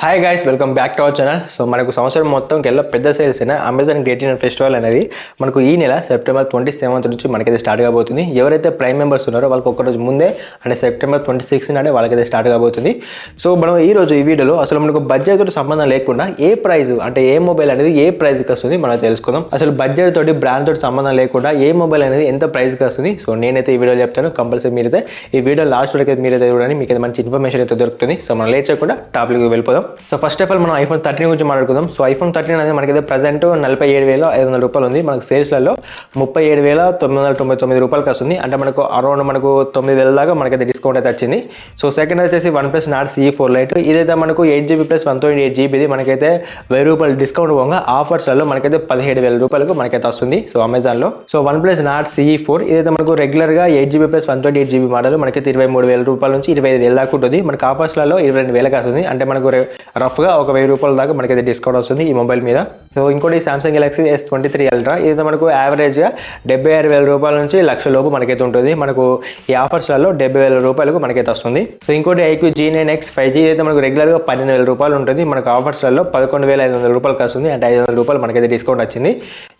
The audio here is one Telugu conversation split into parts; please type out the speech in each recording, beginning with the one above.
Hi guys, welcome back to our channel. So మనకు సంవత్సరం మొత్తంకెల్లా పెద్ద సేల్స్ అయిన అమెజాన్ గ్రేట్ ఇండియన్ ఫెస్టివల్ అనేది మనకు ఈ నెల సెప్టెంబర్ 27 నుంచి మనకైతే స్టార్ట్ కాబోతుంది. ఎవరైతే ప్రైమ్ మెంబర్స్ ఉన్నారో వాళ్ళకి ఒక్కరోజు ముందే అంటే సెప్టెంబర్ 26 నాడే వాళ్ళకైతే స్టార్ట్ కాబోతుంది. సో మనం ఈ రోజు ఈ వీడియోలో అసలు మనకు బడ్జెట్ తోటి సంబంధం లేకుండా ఏ ప్రైస్ అంటే ఏ మొబైల్ అనేది ఏ ప్రైస్కి వస్తుంది మనం తెలుసుకుందాం. అసలు బడ్జెట్ తోటి బ్రాండ్ తోటి సంబంధం లేకుండా ఏ మొబైల్ అనేది ఎంత ప్రైస్కి వస్తుంది. సో నేనైతే ఈ వీడియో చెప్తాను. కంపల్సరీ మీరైతే ఈ వీడియో లాస్ట్ వరకు అయితే మీరైతే చూడండి, మీకు మంచి ఇన్ఫర్మేషన్ అయితే దొరుకుతుంది. సో మనం లేట్ చేయకుండా టాపిక్కి వెళ్ళిపోదాం. సో ఫస్ట్ ఆఫ్ ఆల్ మనం ఐఫోన్ 13 గురించి మాట్లాడుకుందాం. సో ఐఫోన్ 13 అనేది మనకైతే ప్రజెంట్ 47,500 రూపాయలు ఉంది. మనకు సేల్స్లలో 37,999 రూపాయలకి వస్తుంది. అంటే మనకు అరౌండ్ 9,000 దాకా మనకైతే డిస్కౌంట్ అయితే వచ్చింది. సో సెకండ్ వచ్చేసి OnePlus Nord CE4 Lite. ఇదైతే మనకు 8GB ప్లస్ 128GB ఇది మనకైతే 1000 రూపాయలు డిస్కౌంట్ పోగా ఆఫర్స్లలో మనకైతే 17,000 రూపాయలకు మనకైతే వస్తుంది. సో అమెజాన్లో. సో OnePlus Nord CE4 ఇదైతే మనకు రెగ్యులర్గా 8GB ప్లస్ 128GB మోడల్ మనకైతే 23,000 రూపాయల నుంచి 25,000 దాకా ఉంటుంది. మనకు ఆఫర్స్లలో 22,000కి వస్తుంది. అంటే మనకు రఫ్గా 1,000 రూపాయల దాకా మనకైతే డిస్కౌంట్ వస్తుంది ఈ మొబైల్ మీద. సో ఇంకోటి సామ్సంగ్ గెలాక్సీ S23 Ultra ఇదైతే మనకు యావరేజ్గా 76,000 రూపాయల నుంచి 1,00,000 లోపు మనకైతే ఉంటుంది. మనకు ఈ ఆఫర్స్లలో 70,000 రూపాయలకు మనకైతే వస్తుంది. సో ఇంకోటి iQOO G9X 5G ఇదైతే మనకు రెగ్యులర్గా 12,000 రూపాయలు ఉంటుంది. మనకు ఆఫర్స్లలో 11,500 రూపాయలకి వస్తుంది. అంటే 500 రూపాయలు మనకైతే డిస్కౌంట్ వచ్చింది.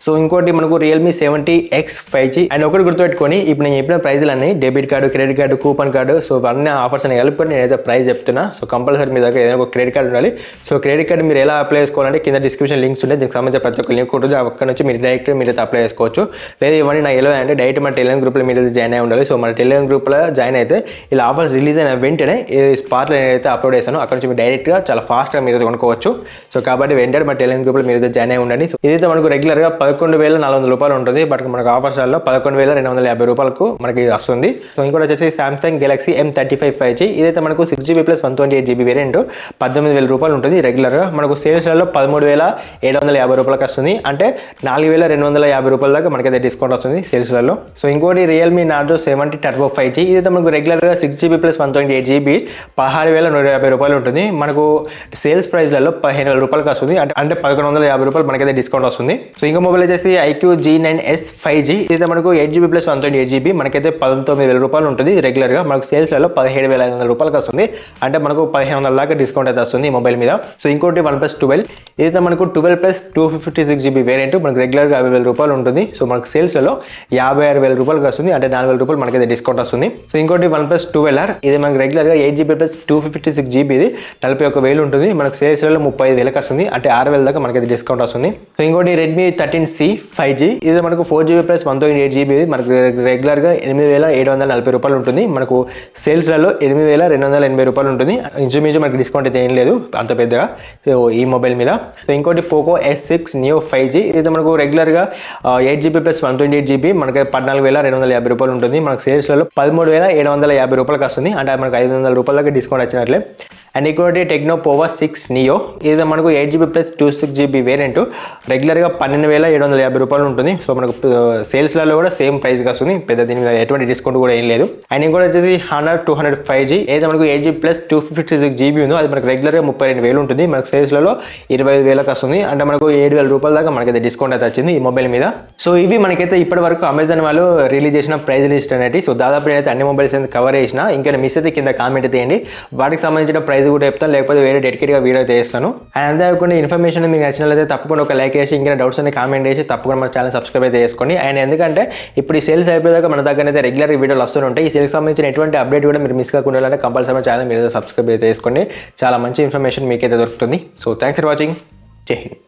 సో ఇంకోటి మనకు Realme 70X 5G అండ్ ఒకటి గుర్తుపెట్టుకొని, ఇప్పుడు నేను చెప్పిన ప్రైజ్లన్నీ debit card, credit card, coupon card, so అన్ని ఆఫర్స్ అని కలుపుకొని నేనైతే ప్రైస్ చెప్తున్నా. సో కంపల్సరీ మీ దగ్గర ఏదైనా ఒక క్రెడిట్ కార్డు ఉండాలి. సో క్రెడిట్ కార్డు మీరు ఎలా అప్లై చేసుకోవాలంటే కింద డిస్క్రిప్షన్ లింక్స్ ఉంటాయి. దీనికి సంబంధించిన ప్రతి ఒక్క లింక్ ఉంటుంది. అక్కడ నుంచి మీరు డైరెక్ట్ మీరైతే అప్లై చేసుకోవచ్చు. లేదా ఇవన్నీ నాకు ఎలా అంటే డైరెక్ట్ మన టెలిగ్రామ్ గ్రూప్లో మీరు జాయిన్ అయి ఉండాలి. సో మన టెలిగ్రామ్ గ్రూప్లో జాయిన్ అయితే ఇలా ఆఫర్స్ రిలీజ్ అయిన వెంటనే ఈ స్పాట్లో నేనైతే అప్లోడ్ చేస్తాను. అక్కడ నుంచి మీరు డైరెక్ట్గా చాలా ఫాస్ట్గా మీరు కొనుక్కోవచ్చు. సో కాబట్టి వెంటనే మన టెలిగ్రామ్ గ్రూప్లో మీరు జాయిన్ అయి ఉండండి. సో ఇదైతే మనకు రెగ్యులర్గా 11,400 రూపాయలు ఉంటుంది. బట్ మనకు ఆఫర్స్లో 11,250 రూపాయలకు మనకి వస్తుంది. సో ఇంకోటి వచ్చేసి సామ్సంగ్ గెలాక్సీ M35 5G ఇదైతే మనకు 6GB ప్లస్ 128GB వేరియంట్ 18,000 రూపాయలు ఉంటుంది. రెగ్యులర్గా మనకు సేల్స్లలో 13,750 రూపాయలకి వస్తుంది. అంటే 4,250 రూపాయల దాకా మనకైతే డిస్కౌంట్ వస్తుంది సేల్స్లలో. సో ఇంకోటి Realme Narzo 70 Turbo 5G ఇదైతే మనకు రెగ్యులర్గా 6GB ప్లస్ 128GB 16,150 రూపాయలు ఉంటుంది. మనకు సేల్స్ ప్రైస్లలో 15,000 రూపాయలకి వస్తుంది. అంటే 1,150 రూపాయలు మనకైతే డిస్కౌంట్ వస్తుంది. సో ఇంకో మొబైల్ వచ్చేసి iQOO G9S 5G ఇదైతే మనకు 8GB ప్లస్ 128GB మనకైతే 19,000 రూపాయలు ఉంటుంది. రెగ్యులర్గా మనకు సేల్స్లలో 17,500 రూపాయలకి వస్తుంది. అంటే మనకు 1,500 దాకా డిస్కౌంట్ అయితే వస్తుంది ఈ మొబైల్ మీద. సో ఇంకోటి OnePlus 12 ఇదైతే మనకు 12 ప్లస్ 256GB వేరియంట్ మనకు రెగ్యులర్గా 50,000 రూపాయలు ఉంటుంది. సో మనకు సేల్స్లో 56,000 రూపాయలకి వస్తుంది. అంటే 4,000 రూపాయలు మనకైతే డిస్కౌంట్ వస్తుంది. సో ఇంకోటి OnePlus 12R ఇది మనకు రెగ్యులర్గా 8GB ప్లస్ 256GB ఇది 41,000 ఉంటుంది. మనకు సేల్స్లో 35,000కి వస్తుంది. అంటే 6,000 దాకా మనకైతే డిస్కౌంట్ వస్తుంది. సో ఇంకోటి Redmi 13C 5G ఇది మనకు 4GB ప్లస్ 128GB ఇది మనకు రెగ్యులర్గా 8,740 రూపాయలు ఉంటుంది. మనకు సేల్స్లలో 8,280 రూపాయలు ఉంటుంది. ఇంచుమించు మనకి డిస్కౌంట్ అయితే ఏం లేదు అంత పెద్దగా ఈ మొబైల్ మీద. సో ఇంకోటి Poco S6 Neo 5G ఇది మనకు రెగ్యులర్గా 8GB ప్లస్ 128GB మనకి 14,250 రూపాయలు ఉంటుంది. మనకు సేల్స్లలో 13,750 రూపాయలకి వస్తుంది. అంటే మనకు 500 రూపాయల దాకా డిస్కౌంట్ వచ్చినట్లే. అండ్ ఇంకోటి Tecno Pova 6 Neo ఇది మనకు 8GB ప్లస్ 256GB వేరియంట్ రెగ్యులర్గా 12,750 రూపాయలు ఉంటుంది. సో మనకు సేల్స్లలో కూడా సేమ్ ప్రైస్కి వస్తుంది. పెద్ద దీని మీద ఎటువంటి డిస్కౌంట్ కూడా ఏం లేదు. అండ్ ఇంకోటి వచ్చేసి Honor 200 5G ఏదైతే మనకు 8GB ప్లస్ 256GB ఉందో అది మనకు రెగ్యులర్గా 32,000 ఉంటుంది. మనకు సేల్స్లలో 25,000కి వస్తుంది. అంటే మనకు 7,000 రూపాయల దాకా మనకైతే డిస్కౌంట్ అయితే వచ్చింది ఈ మొబైల్ మీద. సో ఇవి మనకైతే ఇప్పటి వరకు అమెజాన్ వాళ్ళు రిలీజ్ చేసిన ప్రైస్ లిస్ట్ అనేది. సో దాదాపు నేనైతే అన్ని మొబైల్స్ అయితే కవర్ చేసిన. ఇంకా మిస్ అయితే కింద కామెంట్ చేయండి. వాటికి సంబంధించిన ప్రైస్ కూడా చెప్తాను, లేకపోతే వేరే డెడికేట్గా వీడియో అయితే చేస్తాను. అండ్ అంతేకాకుండా ఇన్ఫర్మేషన్ మీకు నచ్చినట్లయితే తప్పకుండా ఒక లైక్ చేసి ఇంకా డౌట్స్ అన్ని కామెంట్ చేసి తప్పకుండా మన ఛానల్ సబ్స్క్రైబ్ అయితే చేసుకోండి. అండ్ ఎందుకంటే ఇప్పుడు ఈ సేల్స్ అయిపోయేదాకా మన దగ్గర అయితే రెగ్యులర్ వీడియోలు వస్తూనే ఉంటాయి. ఈ సేల్కి సంబంధించిన ఎటువంటి అప్డేట్ కూడా మీరు మిస్ కాకుండా అంటే కంపల్సరీ ఛానల్ మీరు సబ్స్క్రైబ్ అయితే చేసుకోండి. చాలా మంచి ఇన్ఫర్మేషన్ మీకైతే దొరుకుతుంది. So thanks for watching. జై హింద్.